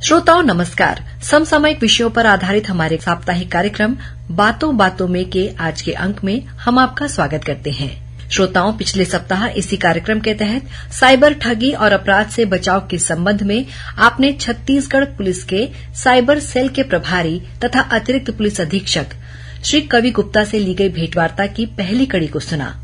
श्रोताओं नमस्कार। समसामयिक विषयों पर आधारित हमारे साप्ताहिक कार्यक्रम बातों बातों में के आज के अंक में हम आपका स्वागत करते हैं। श्रोताओं, पिछले सप्ताह इसी कार्यक्रम के तहत साइबर ठगी और अपराध से बचाव के संबंध में आपने छत्तीसगढ़ पुलिस के साइबर सेल के प्रभारी तथा अतिरिक्त पुलिस अधीक्षक श्री कवि गुप्ता से ली गई भेंटवार्ता की पहली कड़ी को सुना।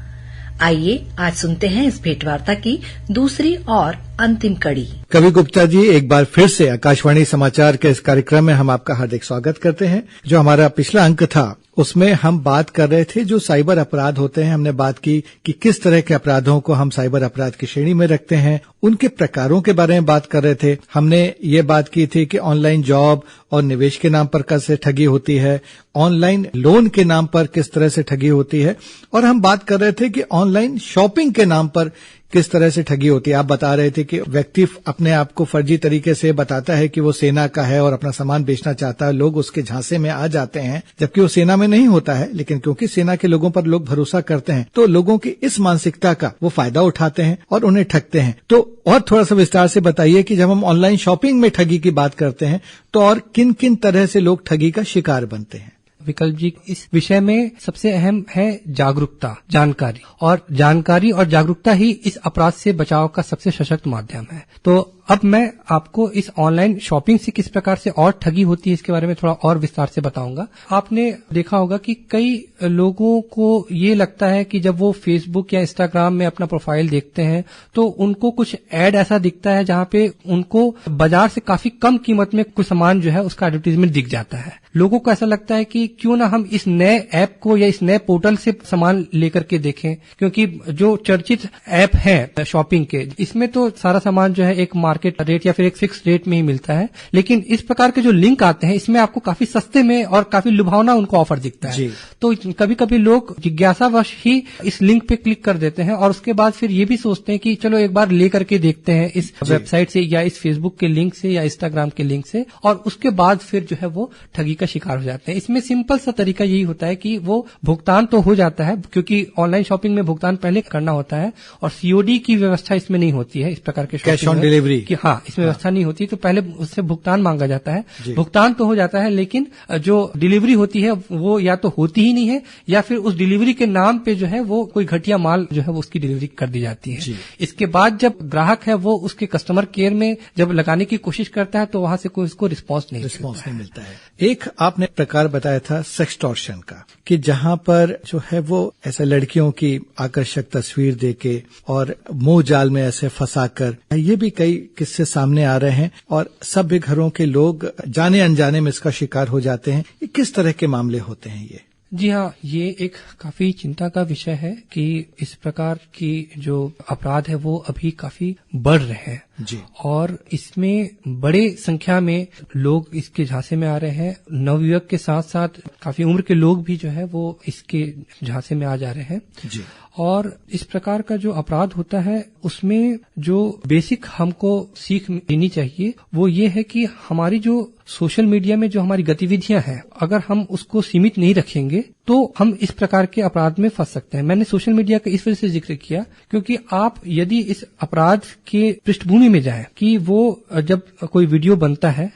आइए आज सुनते हैं इस भेंटवार्ता की दूसरी और अंतिम कड़ी। कवि गुप्ता जी, एक बार फिर से आकाशवाणी समाचार के इस कार्यक्रम में हम आपका हार्दिक स्वागत करते हैं। जो हमारा पिछला अंक था उसमें हम बात कर रहे थे जो साइबर अपराध होते हैं। हमने बात की कि किस तरह के अपराधों को हम साइबर अपराध की श्रेणी में रखते हैं, उनके प्रकारों के बारे में बात कर रहे थे। हमने ये बात की थी कि ऑनलाइन जॉब और निवेश के नाम पर कैसे ठगी होती है, ऑनलाइन लोन के नाम पर किस तरह से ठगी होती है, और हम बात कर रहे थे कि ऑनलाइन शॉपिंग के नाम पर किस तरह से ठगी होती है। आप बता रहे थे कि व्यक्ति अपने आप को फर्जी तरीके से बताता है कि वो सेना का है और अपना सामान बेचना चाहता है। लोग उसके झांसे में आ जाते हैं, जबकि वो सेना में नहीं होता है, लेकिन क्योंकि सेना के लोगों पर लोग भरोसा करते हैं तो लोगों की इस मानसिकता का वो फायदा उठाते हैं और उन्हें ठगते हैं। तो और थोड़ा सा विस्तार से बताइए कि जब हम ऑनलाइन शॉपिंग में ठगी की बात करते हैं तो और किन किन तरह से लोग ठगी का शिकार बनते हैं। विकल्प जी, इस विषय में सबसे अहम है जागरूकता, जानकारी और जागरूकता ही इस अपराध से बचाव का सबसे सशक्त माध्यम है। तो अब मैं आपको इस ऑनलाइन शॉपिंग से किस प्रकार से और ठगी होती है इसके बारे में थोड़ा और विस्तार से बताऊंगा। आपने देखा होगा कि कई लोगों को ये लगता है कि जब वो फेसबुक या इंस्टाग्राम में अपना प्रोफाइल देखते हैं तो उनको कुछ ऐड ऐसा दिखता है जहां पे उनको बाजार से काफी कम कीमत में कुछ सामान जो है उसका एडवर्टीजमेंट दिख जाता है। लोगों को ऐसा लगता है कि क्यों ना हम इस नए ऐप को या इस नए पोर्टल से सामान लेकर के देखें, क्योंकि जो चर्चित ऐप है शॉपिंग के, इसमें तो सारा सामान जो है एक मार्केट रेट या फिर एक फिक्स रेट में ही मिलता है। लेकिन इस प्रकार के जो लिंक आते हैं इसमें आपको काफी सस्ते में और काफी लुभावना उनको ऑफर दिखता है। तो कभी कभी लोग जिज्ञासावश ही इस लिंक पे क्लिक कर देते हैं और उसके बाद फिर ये भी सोचते हैं कि चलो एक बार ले करके देखते हैं इस वेबसाइट से या इस फेसबुक के लिंक से या इंस्टाग्राम के लिंक से, और उसके बाद फिर जो है वो ठगी का शिकार हो जाते हैं। इसमें सिंपल सा तरीका यही होता है कि वो भुगतान तो हो जाता है, क्योंकि ऑनलाइन शॉपिंग में भुगतान पहले करना होता है और सीओडी की व्यवस्था इसमें नहीं होती है। इस प्रकार के कैश ऑन डिलीवरी की इसमें व्यवस्था नहीं होती, तो पहले उससे भुगतान मांगा जाता है। भुगतान तो हो जाता है, लेकिन जो डिलीवरी होती है वो या तो होती ही नहीं है या फिर उस डिलीवरी के नाम पे जो है वो कोई घटिया माल जो है वो उसकी डिलीवरी कर दी जाती है। इसके बाद जब ग्राहक है वो उसके कस्टमर केयर में जब लगाने की कोशिश करता है तो वहां से कोई उसको रिस्पांस नहीं मिलता है। एक आपने प्रकार बताया था सेक्सटॉर्शन का, कि जहां पर जो है वो ऐसे लड़कियों की आकर्षक तस्वीर देके और मोह जाल में ऐसे फंसाकर, ये भी कई किस्से सामने आ रहे हैं और सभ्य घरों के लोग जाने अनजाने में इसका शिकार हो जाते हैं। ये किस तरह के मामले होते हैं ये? जी हाँ, ये एक काफी चिंता का विषय है कि इस प्रकार की जो अपराध है वो अभी काफी बढ़ रहे हैं जी, और इसमें बड़े संख्या में लोग इसके झांसे में आ रहे हैं। नवयुवक के साथ साथ काफी उम्र के लोग भी जो है वो इसके झांसे में आ जा रहे हैं जी। और इस प्रकार का जो अपराध होता है उसमें जो बेसिक हमको सीख लेनी चाहिए वो ये है कि हमारी जो सोशल मीडिया में जो हमारी गतिविधियां हैं, अगर हम उसको सीमित नहीं रखेंगे तो हम इस प्रकार के अपराध में फंस सकते हैं। मैंने सोशल मीडिया का इस वजह से जिक्र किया क्योंकि आप यदि इस अपराध के पृष्ठभूमि में जाएं कि वो जब कोई वीडियो बनता है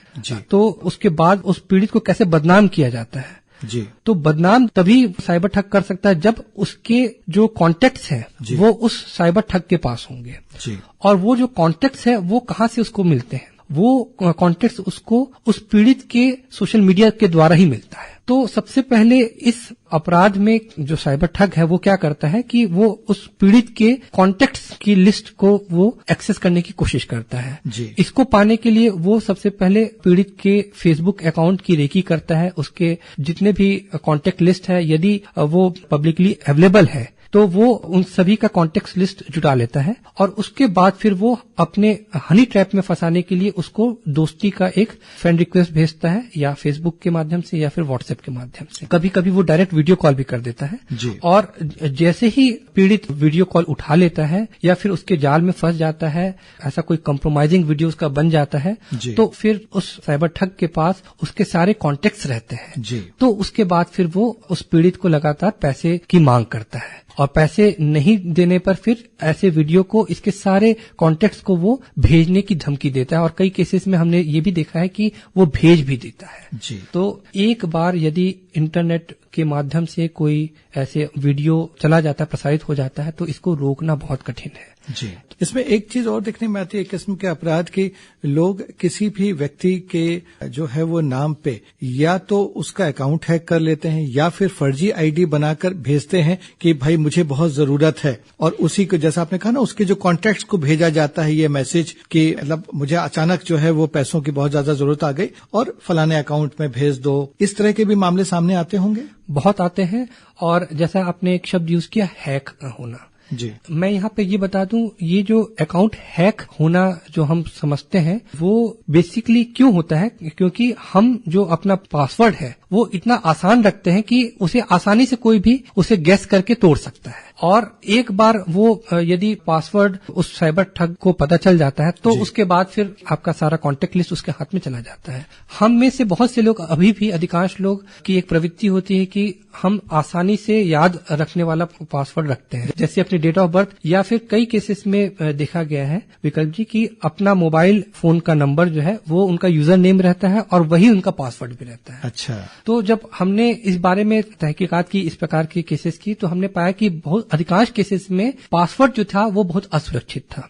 तो उसके बाद उस पीड़ित को कैसे बदनाम किया जाता है जी, तो बदनाम तभी साइबर ठग कर सकता है जब उसके जो कॉन्टेक्ट्स हैं वो उस साइबर ठग के पास होंगे जी। और वो जो कॉन्टेक्ट्स हैं वो कहाँ से उसको मिलते हैं? वो कॉन्टेक्ट्स उसको उस पीड़ित के सोशल मीडिया के द्वारा ही मिलता है। तो सबसे पहले इस अपराध में जो साइबर ठग है वो क्या करता है कि वो उस पीड़ित के कॉन्टेक्ट्स की लिस्ट को वो एक्सेस करने की कोशिश करता है जी। इसको पाने के लिए वो सबसे पहले पीड़ित के फेसबुक अकाउंट की रेकी करता है। उसके जितने भी कॉन्टेक्ट लिस्ट है यदि वो पब्लिकली अवेलेबल है तो वो उन सभी का कॉन्टेक्ट लिस्ट जुटा लेता है और उसके बाद फिर वो अपने हनी ट्रैप में फंसाने के लिए उसको दोस्ती का एक फ्रेंड रिक्वेस्ट भेजता है, या फेसबुक के माध्यम से या फिर व्हाट्सएप के माध्यम से। कभी कभी वो डायरेक्ट वीडियो कॉल भी कर देता है जी। और जैसे ही पीड़ित वीडियो कॉल उठा लेता है या फिर उसके जाल में फंस जाता है, ऐसा कोई कंप्रोमाइजिंग वीडियो उसका बन जाता है तो फिर उस साइबर ठग के पास उसके सारे कॉन्टेक्ट्स रहते हैं जी। तो उसके बाद फिर वो उस पीड़ित को लगातार पैसे की मांग करता है और पैसे नहीं देने पर फिर ऐसे वीडियो को, इसके सारे कॉन्टेक्ट्स को वो भेजने की धमकी देता है और कई केसेस में हमने ये भी देखा है कि वो भेज भी देता है जी। तो एक बार यदि इंटरनेट के माध्यम से कोई ऐसे वीडियो चला जाता है, प्रसारित हो जाता है, तो इसको रोकना बहुत कठिन है जी। इसमें एक चीज और देखने में आती है, एक किस्म के अपराध की लोग किसी भी व्यक्ति के जो है वो नाम पे या तो उसका अकाउंट हैक कर लेते हैं या फिर फर्जी आईडी बनाकर भेजते हैं कि भाई मुझे बहुत जरूरत है, और उसी को जैसा आपने कहा ना, उसके जो कॉन्टैक्ट्स को भेजा जाता है ये मैसेज कि मतलब मुझे अचानक जो है वो पैसों की बहुत ज्यादा जरूरत आ गई और फलाने अकाउंट में भेज दो। इस तरह के भी मामले सामने आते होंगे? बहुत आते हैं। और जैसा आपने एक शब्द यूज किया, हैक होना, जी। मैं यहाँ पे ये बता दूं, ये जो अकाउंट हैक होना जो हम समझते हैं वो बेसिकली क्यों होता है, क्योंकि हम जो अपना पासवर्ड है वो इतना आसान रखते हैं कि उसे आसानी से कोई भी उसे गेस करके तोड़ सकता है, और एक बार वो यदि पासवर्ड उस साइबर ठग को पता चल जाता है तो उसके बाद फिर आपका सारा कॉन्टेक्ट लिस्ट उसके हाथ में चला जाता है। हम में से बहुत से लोग, अभी भी अधिकांश लोग की एक प्रवृत्ति होती है कि हम आसानी से याद रखने वाला पासवर्ड रखते हैं, जैसे अपनी डेट ऑफ बर्थ, या फिर कई केसेस में देखा गया है विकल्प जी कि अपना मोबाइल फोन का नंबर जो है वो उनका यूजर नेम रहता है और वही उनका पासवर्ड भी रहता है। अच्छा। तो जब हमने इस बारे में तहकीकात की, इस प्रकार के केसेस की, तो हमने पाया कि बहुत अधिकांश केसेस में पासवर्ड जो था वो बहुत असुरक्षित था।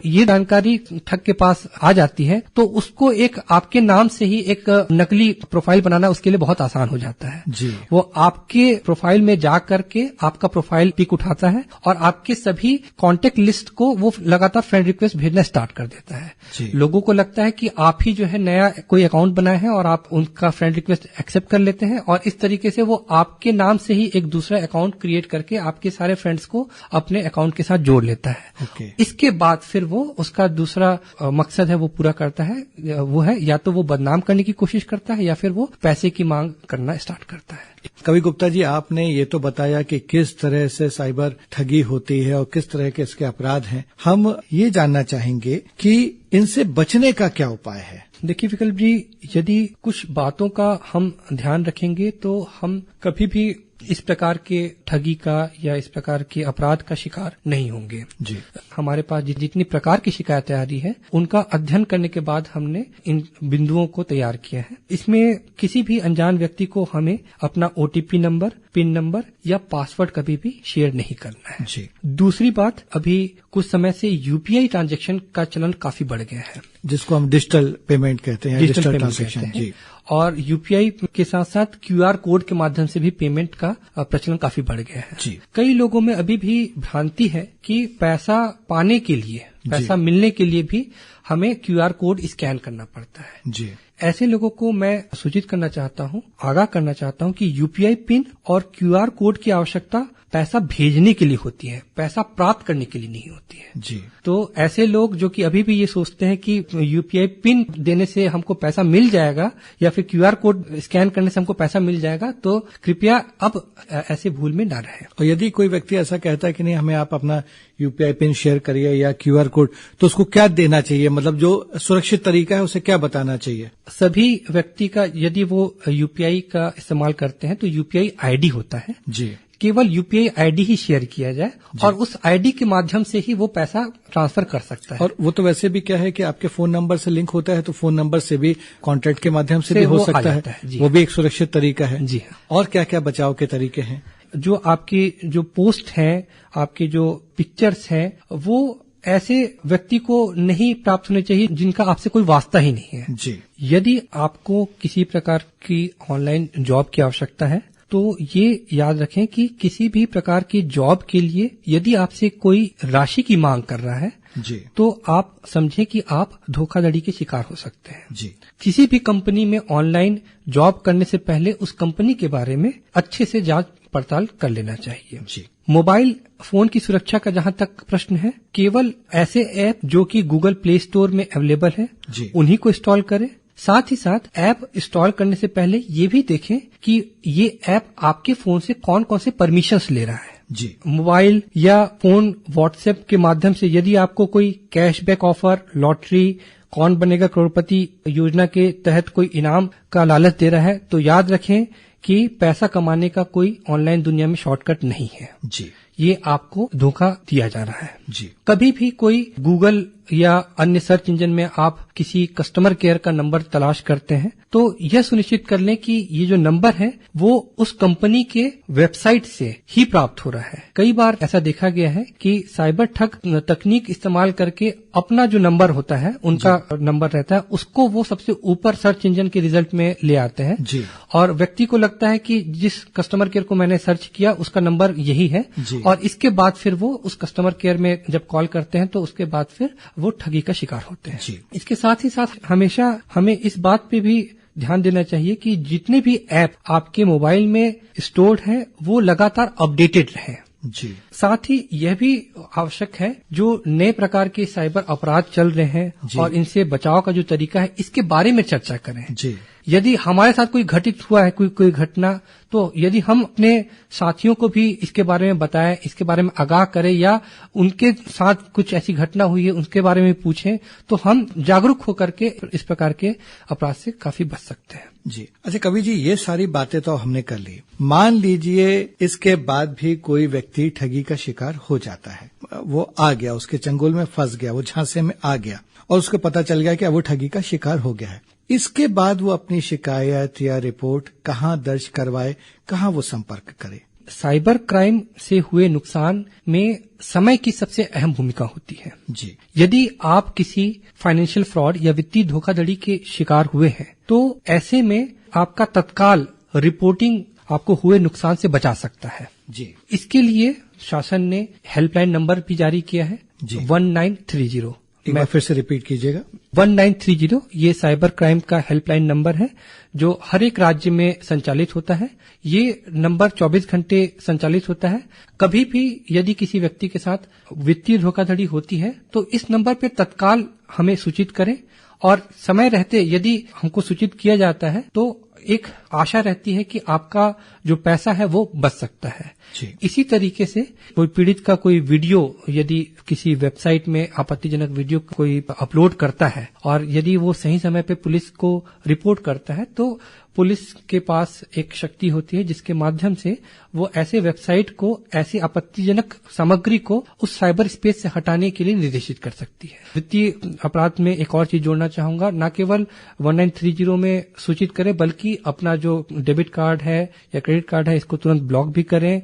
ये जानकारी ठग के पास आ जाती है तो उसको एक आपके नाम से ही एक नकली प्रोफाइल बनाना उसके लिए बहुत आसान हो जाता है जी। वो आपके प्रोफाइल में जा करके आपका प्रोफाइल पिक उठाता है और आपके सभी कांटेक्ट लिस्ट को वो लगातार फ्रेंड रिक्वेस्ट भेजना स्टार्ट कर देता है जी। लोगों को लगता है कि आप ही जो है नया कोई अकाउंट बनाए हैं और आप उनका फ्रेंड रिक्वेस्ट एक्सेप्ट कर लेते हैं, और इस तरीके से वो आपके नाम से ही एक दूसरा अकाउंट क्रिएट करके आपके सारे फ्रेंड्स को अपने अकाउंट के साथ जोड़ लेता है। इसके बाद फिर वो उसका दूसरा मकसद है वो पूरा करता है, वो है या तो वो बदनाम करने की कोशिश करता है या फिर वो पैसे की मांग करना स्टार्ट करता है। कवि गुप्ता जी, आपने ये तो बताया कि किस तरह से साइबर ठगी होती है और किस तरह के इसके अपराध हैं। हम ये जानना चाहेंगे कि इनसे बचने का क्या उपाय है? देखिए विकल्प जी, यदि कुछ बातों का हम ध्यान रखेंगे तो हम कभी भी इस प्रकार के ठगी का या इस प्रकार के अपराध का शिकार नहीं होंगे जी। हमारे पास जितनी प्रकार की शिकायतें आ रही है उनका अध्ययन करने के बाद हमने इन बिंदुओं को तैयार किया है। इसमें किसी भी अनजान व्यक्ति को हमें अपना ओटीपी नंबर, पिन नंबर या पासवर्ड कभी भी शेयर नहीं करना है जी। दूसरी बात, अभी कुछ समय से यूपीआई ट्रांजैक्शन का चलन काफी बढ़ गया है, जिसको हम डिजिटल पेमेंट कहते हैं, डिजिटल ट्रांजैक्शन जी। और यूपीआई के साथ साथ क्यूआर कोड के माध्यम से भी पेमेंट का प्रचलन काफी बढ़ गया है जी। कई लोगों में अभी भी भ्रांति है कि पैसा पाने के लिए, पैसा मिलने के लिए भी हमें क्यूआर कोड स्कैन करना पड़ता है जी। ऐसे लोगों को मैं सूचित करना चाहता हूं, आगाह करना चाहता हूं कि यूपीआई पिन और क्यूआर कोड की आवश्यकता पैसा भेजने के लिए होती है, पैसा प्राप्त करने के लिए नहीं होती है जी। तो ऐसे लोग जो कि अभी भी ये सोचते हैं कि यूपीआई पिन देने से हमको पैसा मिल जाएगा या फिर क्यूआर कोड स्कैन करने से हमको पैसा मिल जाएगा, तो कृपया अब ऐसे भूल में न रहें। और यदि कोई व्यक्ति ऐसा कहता है कि नहीं हमें आप अपना यूपीआई पिन शेयर करिए या क्यूआर कोड, तो उसको क्या देना चाहिए? मतलब जो सुरक्षित तरीका है उसे क्या बताना चाहिए? सभी व्यक्ति का यदि वो यूपीआई का इस्तेमाल करते हैं तो यूपीआई आईडी होता है जी। केवल यूपीआई आईडी ही शेयर किया जाए और उस आईडी के माध्यम से ही वो पैसा ट्रांसफर कर सकता है। और वो तो वैसे भी क्या है कि आपके फोन नंबर से लिंक होता है, तो फोन नंबर से भी कॉन्टैक्ट के माध्यम से भी हो सकता है, वो भी एक सुरक्षित तरीका है जी। और क्या क्या बचाव के तरीके हैं? जो आपकी जो पोस्ट है, आपके जो पिक्चर्स हैं, वो ऐसे व्यक्ति को नहीं प्राप्त होने चाहिए जिनका आपसे कोई वास्ता ही नहीं है जी। यदि आपको किसी प्रकार की ऑनलाइन जॉब की आवश्यकता है तो ये याद रखें कि किसी भी प्रकार की जॉब के लिए यदि आपसे कोई राशि की मांग कर रहा है जी, तो आप समझें कि आप धोखाधड़ी के शिकार हो सकते हैं जी। किसी भी कंपनी में ऑनलाइन जॉब करने से पहले उस कंपनी के बारे में अच्छे से जांच पड़ताल कर लेना चाहिए जी। मोबाइल फोन की सुरक्षा का जहां तक प्रश्न है, केवल ऐसे ऐप जो कि गूगल प्ले स्टोर में अवेलेबल है उन्हीं को इंस्टॉल करें। साथ ही साथ ऐप इंस्टॉल करने से पहले ये भी देखें कि ये ऐप आपके फोन से कौन कौन से परमिशंस ले रहा है जी। मोबाइल या फोन व्हाट्सएप के माध्यम से यदि आपको कोई कैशबैक ऑफर, लॉटरी, कौन बनेगा करोड़पति योजना के तहत कोई इनाम का लालच दे रहा है तो याद रखें कि पैसा कमाने का कोई ऑनलाइन दुनिया में शॉर्टकट नहीं है जी। ये आपको धोखा दिया जा रहा है। जी। कभी भी कोई गूगल या अन्य सर्च इंजन में आप किसी कस्टमर केयर का नंबर तलाश करते हैं तो यह सुनिश्चित कर लें कि ये जो नंबर है वो उस कंपनी के वेबसाइट से ही प्राप्त हो रहा है। कई बार ऐसा देखा गया है कि साइबर ठग तकनीक इस्तेमाल करके अपना जो नंबर होता है, उनका नंबर रहता है, उसको वो सबसे ऊपर सर्च इंजन के रिजल्ट में ले आते हैं जी। और व्यक्ति को लगता है कि जिस कस्टमर केयर को मैंने सर्च किया उसका नंबर यही है और इसके बाद फिर वो उस कस्टमर केयर में जब कॉल करते हैं तो उसके बाद फिर वो ठगी का शिकार होते हैं। इसके साथ ही साथ हमेशा हमें इस बात पे भी ध्यान देना चाहिए कि जितने भी ऐप आपके मोबाइल में स्टोर्ड हैं वो लगातार अपडेटेड रहें। जी। साथ ही यह भी आवश्यक है जो नए प्रकार के साइबर अपराध चल रहे हैं और इनसे बचाव का जो तरीका है इसके बारे में चर्चा करें। जी। यदि हमारे साथ कोई घटित हुआ है कोई घटना, तो यदि हम अपने साथियों को भी इसके बारे में बताएं, इसके बारे में आगाह करें या उनके साथ कुछ ऐसी घटना हुई है उनके बारे में पूछें तो हम जागरूक होकर के इस प्रकार के अपराध से काफी बच सकते हैं। जी। अच्छा कवि जी, ये सारी बातें तो हमने कर ली। मान लीजिए इसके बाद भी कोई व्यक्ति ठगी का शिकार हो जाता है, वो आ गया, उसके चंगुल में फंस गया, वो झांसे में आ गया और उसको पता चल गया कि अब वो ठगी का शिकार हो गया है। इसके बाद वो अपनी शिकायत या रिपोर्ट कहाँ दर्ज करवाए, कहाँ वो संपर्क करे? साइबर क्राइम से हुए नुकसान में समय की सबसे अहम भूमिका होती है। जी। यदि आप किसी फाइनेंशियल फ्रॉड या वित्तीय धोखाधड़ी के शिकार हुए हैं तो ऐसे में आपका तत्काल रिपोर्टिंग आपको हुए नुकसान से बचा सकता है। जी। इसके लिए शासन ने हेल्पलाइन नंबर भी जारी किया है 1930। एक बार फिर से रिपीट कीजिएगा। 1930 ये साइबर क्राइम का हेल्पलाइन नंबर है जो हर एक राज्य में संचालित होता है। ये नंबर 24 घंटे संचालित होता है। कभी भी यदि किसी व्यक्ति के साथ वित्तीय धोखाधड़ी होती है तो इस नंबर पर तत्काल हमें सूचित करें और समय रहते यदि हमको सूचित किया जाता है तो एक आशा रहती है कि आपका जो पैसा है वो बच सकता है। इसी तरीके से कोई पीड़ित का कोई वीडियो यदि किसी वेबसाइट में आपत्तिजनक वीडियो कोई अपलोड करता है और यदि वो सही समय पे पुलिस को रिपोर्ट करता है तो पुलिस के पास एक शक्ति होती है जिसके माध्यम से वो ऐसे वेबसाइट को, ऐसी आपत्तिजनक सामग्री को उस साइबर स्पेस से हटाने के लिए निर्देशित कर सकती है। वित्तीय अपराध में एक और चीज जोड़ना चाहूंगा, न केवल 1930 में सूचित करें बल्कि अपना जो डेबिट कार्ड है या क्रेडिट कार्ड है इसको तुरंत ब्लॉक भी करें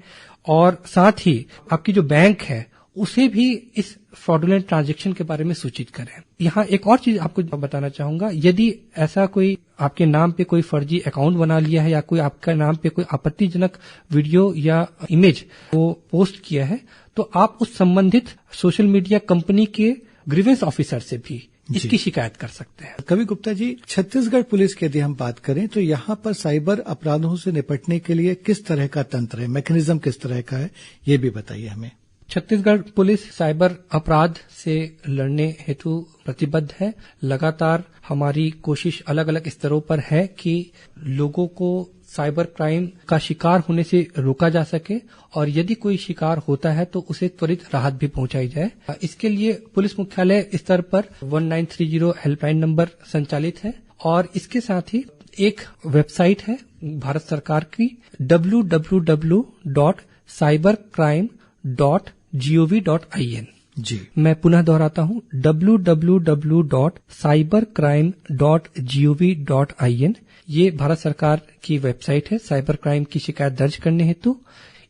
और साथ ही आपकी जो बैंक है उसे भी इस फ्रॉडुलेंट ट्रांजैक्शन के बारे में सूचित करें। यहाँ एक और चीज आपको बताना चाहूंगा, यदि ऐसा कोई आपके नाम पे कोई फर्जी अकाउंट बना लिया है या कोई आपका नाम पे कोई आपत्तिजनक वीडियो या इमेज वो पोस्ट किया है तो आप उस संबंधित सोशल मीडिया कंपनी के ग्रीवेंस ऑफिसर से भी इसकी शिकायत कर सकते हैं। कवि गुप्ता जी, छत्तीसगढ़ पुलिस की यदि हम बात करें तो यहाँ पर साइबर अपराधों से निपटने के लिए किस तरह का तंत्र है, मैकेनिज्म किस तरह का है, ये भी बताइए हमें। छत्तीसगढ़ पुलिस साइबर अपराध से लड़ने हेतु प्रतिबद्ध है। लगातार हमारी कोशिश अलग अलग स्तरों पर है कि लोगों को साइबर क्राइम का शिकार होने से रोका जा सके और यदि कोई शिकार होता है तो उसे त्वरित राहत भी पहुंचाई जाए। इसके लिए पुलिस मुख्यालय स्तर पर 1930 हेल्पलाइन नंबर संचालित है और इसके साथ ही एक वेबसाइट है भारत सरकार की www.cybercrime.gov.in। जी, मैं पुनः दोहराता हूं www.cybercrime.gov.in। ये भारत सरकार की वेबसाइट है साइबर क्राइम की शिकायत दर्ज करने हेतु।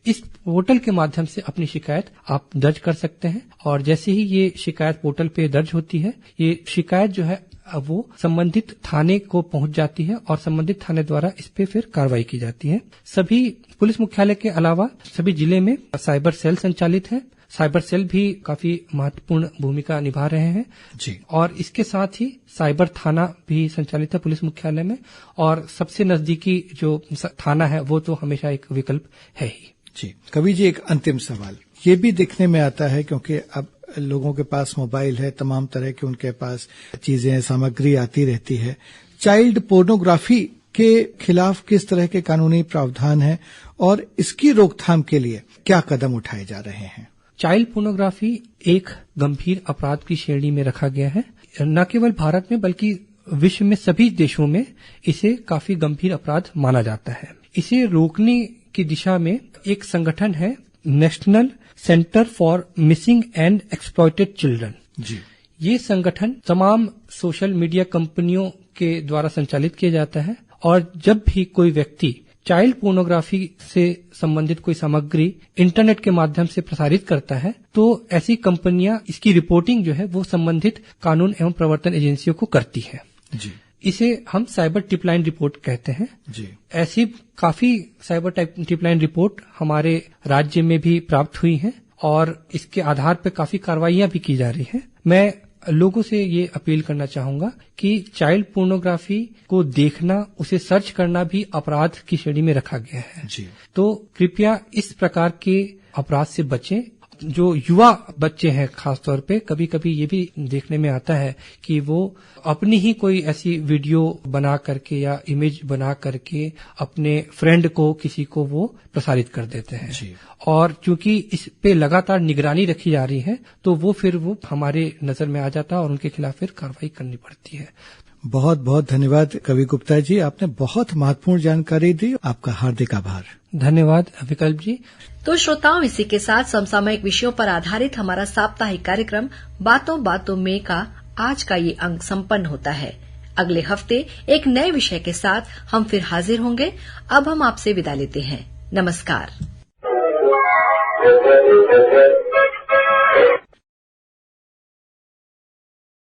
इस पोर्टल के माध्यम से अपनी शिकायत आप दर्ज कर सकते हैं और जैसे ही ये शिकायत पोर्टल पे दर्ज होती है ये शिकायत जो है वो संबंधित थाने को पहुंच जाती है और संबंधित थाने द्वारा इस पे फिर कार्रवाई की जाती है। सभी पुलिस मुख्यालय के अलावा सभी जिले में साइबर सेल संचालित है। साइबर सेल भी काफी महत्वपूर्ण भूमिका निभा रहे हैं जी। और इसके साथ ही साइबर थाना भी संचालित है पुलिस मुख्यालय में और सबसे नजदीकी जो थाना है वो तो हमेशा एक विकल्प है ही। जी, कवि जी, एक अंतिम सवाल ये भी देखने में आता है क्योंकि अब लोगों के पास मोबाइल है, तमाम तरह की उनके पास चीजें, सामग्री आती रहती है। चाइल्ड पोर्नोग्राफी के खिलाफ किस तरह के कानूनी प्रावधान है और इसकी रोकथाम के लिए क्या कदम उठाए जा रहे हैं? चाइल्ड पोर्नोग्राफी एक गंभीर अपराध की श्रेणी में रखा गया है। न केवल भारत में बल्कि विश्व में सभी देशों में इसे काफी गंभीर अपराध माना जाता है। इसे रोकने की दिशा में एक संगठन है National Center for Missing and Exploited Children. जी। ये संगठन तमाम सोशल मीडिया कंपनियों के द्वारा संचालित किया जाता है और जब भी कोई व्यक्ति चाइल्ड पोर्नोग्राफी से संबंधित कोई सामग्री इंटरनेट के माध्यम से प्रसारित करता है तो ऐसी कंपनियां इसकी रिपोर्टिंग जो है वो संबंधित कानून एवं प्रवर्तन एजेंसियों को करती है। जी। इसे हम साइबर टिपलाइन रिपोर्ट कहते हैं। जी। ऐसी काफी साइबर टिपलाइन रिपोर्ट हमारे राज्य में भी प्राप्त हुई हैं और इसके आधार पर काफी कार्रवाइयां भी की जा रही हैं। मैं लोगों से ये अपील करना चाहूंगा कि चाइल्ड पोर्नोग्राफी को देखना, उसे सर्च करना भी अपराध की श्रेणी में रखा गया है। जी। तो कृपया इस प्रकार के अपराध से बचें। जो युवा बच्चे हैं खासतौर पे, कभी कभी ये भी देखने में आता है कि वो अपनी ही कोई ऐसी वीडियो बना करके या इमेज बना करके अपने फ्रेंड को, किसी को वो प्रसारित कर देते हैं। जी। और चूंकि इस पे लगातार निगरानी रखी जा रही है तो वो फिर वो हमारे नजर में आ जाता है और उनके खिलाफ फिर कार्रवाई करनी पड़ती है। बहुत बहुत धन्यवाद कवि गुप्ता जी, आपने बहुत महत्वपूर्ण जानकारी दी। आपका हार्दिक आभार। धन्यवाद विकल्प जी। तो श्रोताओं, इसी के साथ समसामयिक विषयों पर आधारित हमारा साप्ताहिक कार्यक्रम बातों बातों में का आज का ये अंक संपन्न होता है। अगले हफ्ते एक नए विषय के साथ हम फिर हाजिर होंगे। अब हम आपसे विदा लेते हैं। नमस्कार।